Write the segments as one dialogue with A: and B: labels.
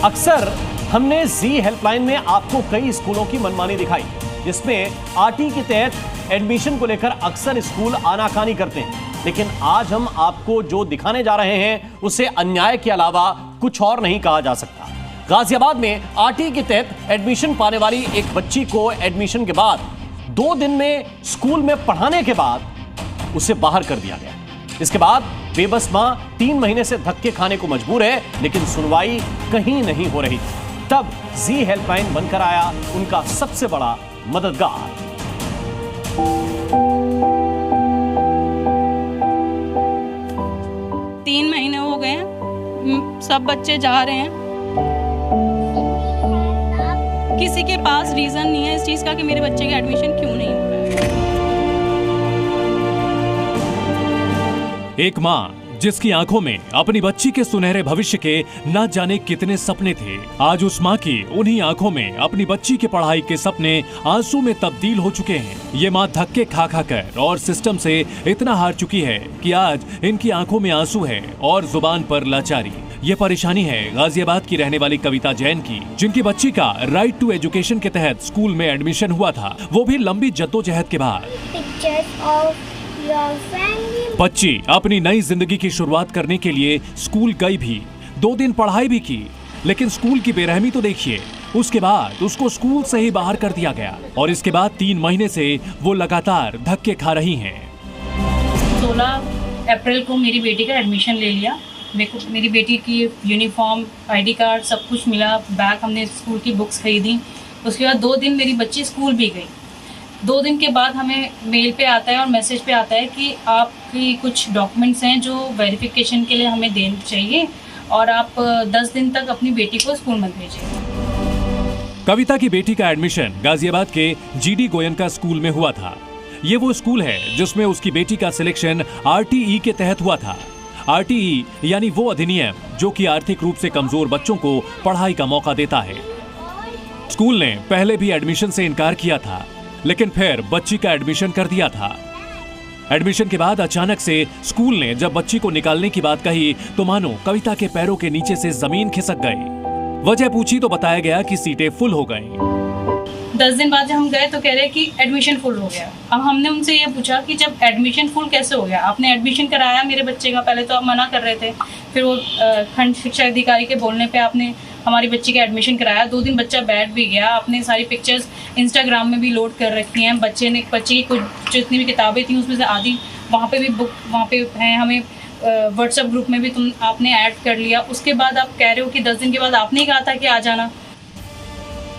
A: अक्सर हमने जी हेल्पलाइन में आपको कई स्कूलों की मनमानी दिखाई, जिसमें आरटी के तहत एडमिशन को लेकर अक्सर स्कूल आनाकानी करते हैं। लेकिन आज हम आपको जो दिखाने जा रहे हैं उसे अन्याय के अलावा कुछ और नहीं कहा जा सकता। गाजियाबाद में आरटी के तहत एडमिशन पाने वाली एक बच्ची को एडमिशन के बाद 2 दिन में स्कूल में पढ़ाने के बाद उसे बाहर कर दिया गया। इसके बाद बेबस मां 3 महीने से धक्के खाने को मजबूर है, लेकिन सुनवाई कहीं नहीं हो रही। तब जी हेल्पलाइन बनकर आया उनका सबसे बड़ा मददगार।
B: 3 महीने हो गए हैं, सब बच्चे जा रहे हैं। किसी के पास रीजन नहीं है इस चीज का कि मेरे बच्चे का एडमिशन क्यों नहीं हो रहा है।
C: एक माँ जिसकी आंखों में अपनी बच्ची के सुनहरे भविष्य के न जाने कितने सपने थे, आज उस माँ की उन्हीं आंखों में अपनी बच्ची के पढ़ाई के सपने आंसू में तब्दील हो चुके हैं। ये माँ धक्के खा खा कर और सिस्टम से इतना हार चुकी है कि आज इनकी आंखों में आंसू है और जुबान पर लाचारी। ये परेशानी है गाजियाबाद की रहने वाली कविता जैन की, जिनकी बच्ची का राइट टू एजुकेशन के तहत स्कूल में एडमिशन हुआ था, वो भी लंबी जद्दोजहद के बाद। बच्ची अपनी नई जिंदगी की शुरुआत करने के लिए स्कूल गई भी, 2 दिन पढ़ाई भी की, लेकिन स्कूल की बेरहमी तो देखिए। उसके बाद उसको स्कूल से ही बाहर कर दिया गया और इसके बाद 3 महीने से वो लगातार धक्के खा रही हैं।
B: 16 अप्रैल को मेरी बेटी का एडमिशन ले लिया। मेरे को मेरी बेटी की यूनिफॉर्म, आईडी कार्ड सब कुछ मिला, बैग, हमने स्कूल की बुक्स खरीदी। उसके बाद 2 दिन मेरी बच्ची स्कूल भी गई। 2 दिन के बाद हमें मेल पे आता है और मैसेज पे आता है कि आपकी कुछ डॉक्यूमेंट्स हैं जो वेरिफिकेशन के लिए हमें देने चाहिए और आप 10 दिन तक अपनी बेटी को स्कूल मत भेजिए।
C: कविता की बेटी का एडमिशन गाजियाबाद के जीडी गोयनका स्कूल में हुआ था। ये वो स्कूल है जिसमें उसकी बेटी का सिलेक्शन आरटीई के तहत हुआ था। आरटीई यानी वो अधिनियम जो कि आर्थिक रूप से कमजोर बच्चों को पढ़ाई का मौका देता है। स्कूल ने पहले भी एडमिशन से इनकार किया था, लेकिन फिर बच्ची का एडमिशन कर दिया था। एडमिशन के बाद अचानक से स्कूल ने जब बच्ची को निकालने की बात कही तो मानो कविता के पैरों के नीचे से जमीन खिसक गई। वजह पूछी तो बताया गया कि सीटें फुल हो गईं।
B: 10 दिन बाद जब हम गए तो कह रहे कि एडमिशन फुल हो गया। अब हमने उनसे ये पूछा कि जब एडमिशन फुल कैसे हो गया, आपने एडमिशन कराया मेरे बच्चे का, पहले तो आप मना कर रहे थे, फिर वो खंड शिक्षा अधिकारी के बोलने पे आपने हमारी बच्ची का एडमिशन कराया। 2 दिन बच्चा बैठ भी गया। आपने सारी पिक्चर्स इंस्टाग्राम में भी लोड कर रखी हैं। बच्चे की कुछ जितनी भी किताबें थी उसमें से आधी वहाँ पे भी बुक वहाँ पे हैं। हमें व्हाट्सएप ग्रुप में भी आपने ऐड कर लिया। उसके बाद आप कह रहे हो कि 10 दिन के बाद आपने कहा था कि आ जाना।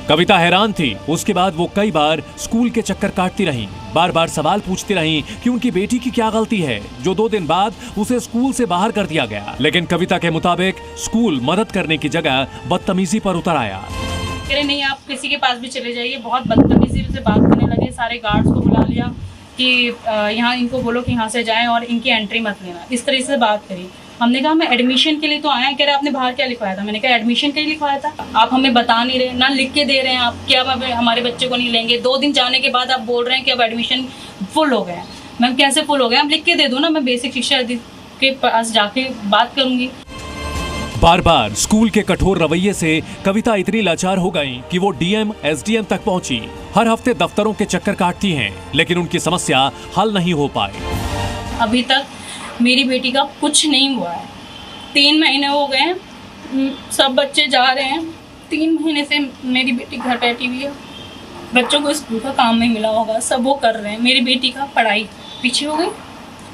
C: कविता हैरान थी। उसके बाद वो कई बार स्कूल के चक्कर काटती रहीं, बार बार सवाल पूछती रहीं कि उनकी बेटी की क्या गलती है जो 2 दिन बाद उसे स्कूल से बाहर कर दिया गया। लेकिन कविता के मुताबिक स्कूल मदद करने की जगह बदतमीजी पर उतर आया।
B: कह रहे नहीं, आप किसी के पास भी चले जाइए। बहुत बदतमीजी से बात करने लगे। सारे गार्ड्स को बुला लिया कि यहाँ इनको बोलो कि यहाँ से जाएं और इनकी एंट्री मत लेना। इस तरह से बात करी। हमने कहा मैं एडमिशन के लिए तो आया। कह रहे आपने बाहर क्या लिखवाया था? मैंने कहा एडमिशन के लिए लिखवाया था। आप हमें बता नहीं रहे, ना लिख के दे रहे हैं आप कि अब हमारे बच्चे को नहीं लेंगे। 2 दिन जाने के बाद आप बोल रहे हैं कि अब एडमिशन फुल हो गया। मैम कैसे फुल हो गया? आप लिख के दे दो ना, मैं बेसिक शिक्षा के पास जाके बात करूंगी।
C: बार बार स्कूल के कठोर रवैये से कविता इतनी लाचार हो गई कि वो डीएम एसडीएम तक पहुंची। हर हफ्ते दफ्तरों के चक्कर काटती हैं, लेकिन उनकी समस्या हल नहीं हो पाई।
B: अभी तक मेरी बेटी का कुछ नहीं हुआ है। 3 महीने हो गए हैं, सब बच्चे जा रहे हैं। 3 महीने से मेरी बेटी घर बैठी हुई है। बच्चों को स्कूल का काम नहीं मिला होगा, सब वो कर रहे हैं। मेरी बेटी का पढ़ाई पीछे हो गई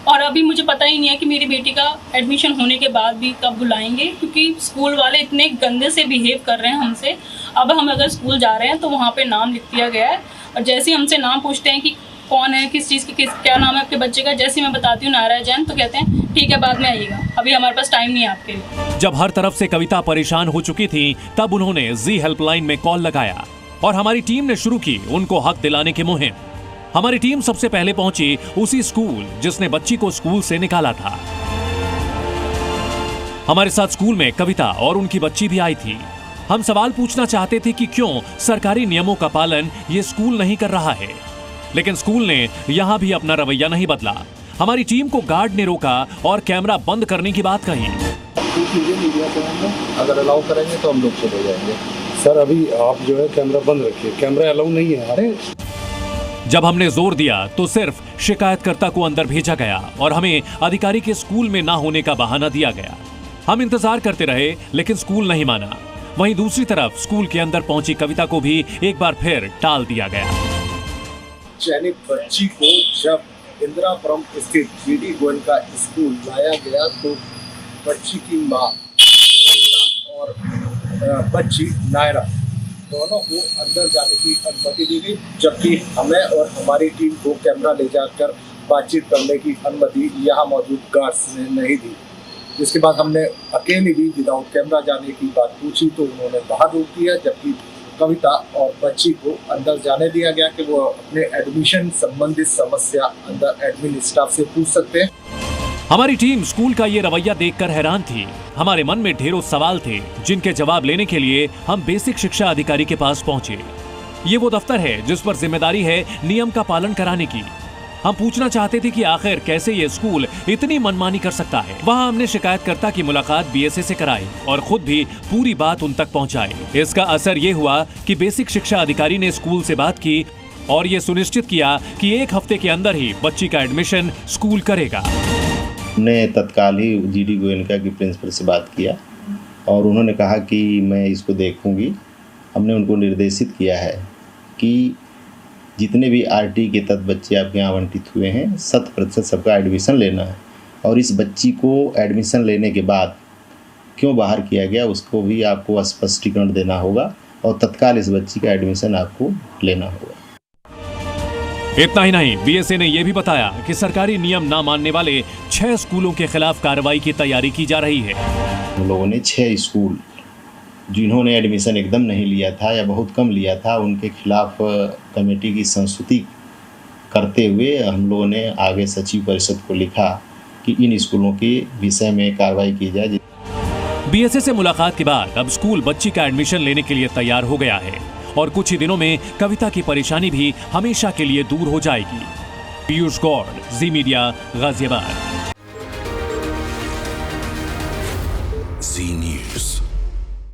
B: और अभी मुझे पता ही नहीं है कि मेरी बेटी का एडमिशन होने के बाद भी कब बुलाएंगे, क्योंकि स्कूल वाले इतने गंदे से बिहेव कर रहे हैं हमसे। अब हम अगर स्कूल जा रहे हैं तो वहाँ पे नाम लिख दिया गया है और जैसे ही हमसे नाम पूछते हैं कि कौन है, किस चीज़ की, क्या नाम है आपके बच्चे का, जैसे मैं बताती हूँ नारायण जैन, तो कहते हैं ठीक है बाद में आइएगा, अभी हमारे पास टाइम नहीं है आपके लिए।
C: जब हर तरफ से कविता परेशान हो चुकी थी तब उन्होंने जी हेल्पलाइन में कॉल लगाया और हमारी टीम ने शुरू की उनको हक दिलाने की मुहिम। हमारी टीम सबसे पहले पहुंची उसी स्कूल जिसने बच्ची को स्कूल से निकाला था। हमारे साथ स्कूल में कविता और उनकी बच्ची भी आई थी। हम सवाल पूछना चाहते थे कि क्यों सरकारी नियमों का पालन ये स्कूल नहीं कर रहा है, लेकिन स्कूल ने यहाँ भी अपना रवैया नहीं बदला। हमारी टीम को गार्ड ने रोका और कैमरा बंद करने की बात कही।
D: पूछ लीजिए मीडिया से, हम अगर अलाउ करेंगे तो हम लोग चले जाएंगे।
E: सर अभी आप जो है कैमरा बंद रखिए, कैमरा अलाउ नहीं है। अरे
C: जब हमने जोर दिया तो सिर्फ शिकायतकर्ता को अंदर भेजा गया और हमें अधिकारी के स्कूल में ना होने का बहाना दिया गया। हम इंतजार करते रहे लेकिन स्कूल नहीं माना। वहीं दूसरी तरफ स्कूल के अंदर पहुंची कविता को भी एक बार फिर टाल दिया गया।
D: चयनित बच्ची को जब इंदिरापुरम स्थित जीडी गोयनका स्कूल लाया गया तो बच्ची की मां और बच्ची नायरा दोनों को अंदर जाने की अनुमति दी गई, जबकि हमें और हमारी टीम को कैमरा ले जाकर बातचीत करने की अनुमति यहाँ मौजूद गार्ड्स ने नहीं दी। जिसके बाद हमने अकेले भी विदाउट कैमरा जाने की बात पूछी तो उन्होंने बाहर रोक दिया, जबकि कविता और बच्ची को अंदर जाने दिया गया कि वो अपने एडमिशन संबंधित समस्या अंदर एडमिन स्टाफ से पूछ सकते हैं।
C: हमारी टीम स्कूल का ये रवैया देखकर हैरान थी। हमारे मन में ढेरों सवाल थे जिनके जवाब लेने के लिए हम बेसिक शिक्षा अधिकारी के पास पहुंचे। ये वो दफ्तर है जिस पर जिम्मेदारी है नियम का पालन कराने की। हम पूछना चाहते थे कि आखिर कैसे ये स्कूल इतनी मनमानी कर सकता है। वहाँ हमने शिकायतकर्ता की मुलाकात बीएसए से कराई और खुद भी पूरी बात उन तक पहुँचाई। इसका असर ये हुआ कि बेसिक शिक्षा अधिकारी ने स्कूल से बात की और ये सुनिश्चित किया कि 1 हफ्ते के अंदर ही बच्ची का एडमिशन स्कूल करेगा।
F: हमने तत्काल ही जीडी गोयनका की प्रिंसिपल से बात किया और उन्होंने कहा कि मैं इसको देखूंगी। हमने उनको निर्देशित किया है कि जितने भी आरटी के तहत बच्चे आपके यहाँ आवंटित हुए हैं 100% सबका एडमिशन लेना है और इस बच्ची को एडमिशन लेने के बाद क्यों बाहर किया गया उसको भी आपको स्पष्टीकरण देना होगा और तत्काल इस बच्ची का एडमिशन आपको लेना होगा।
C: इतना ही नहीं, बीएसए ने यह भी बताया कि सरकारी नियम ना मानने वाले 6 स्कूलों के खिलाफ कार्रवाई की तैयारी की जा रही है।
F: हम लोगों ने 6 स्कूल जिन्होंने एडमिशन एकदम नहीं लिया था या बहुत कम लिया था उनके खिलाफ कमेटी की संस्तुति करते हुए हम लोगों ने आगे सचिव परिषद को लिखा कि इन स्कूलों के विषय में कार्रवाई की जाए।
C: बीएसए से मुलाकात के बाद अब स्कूल बच्ची का एडमिशन लेने के लिए तैयार हो गया है और कुछ ही दिनों में कविता की परेशानी भी हमेशा के लिए दूर हो जाएगी। पीयूष गौड़, जी मीडिया, गाजियाबाद।
G: जी न्यूज़।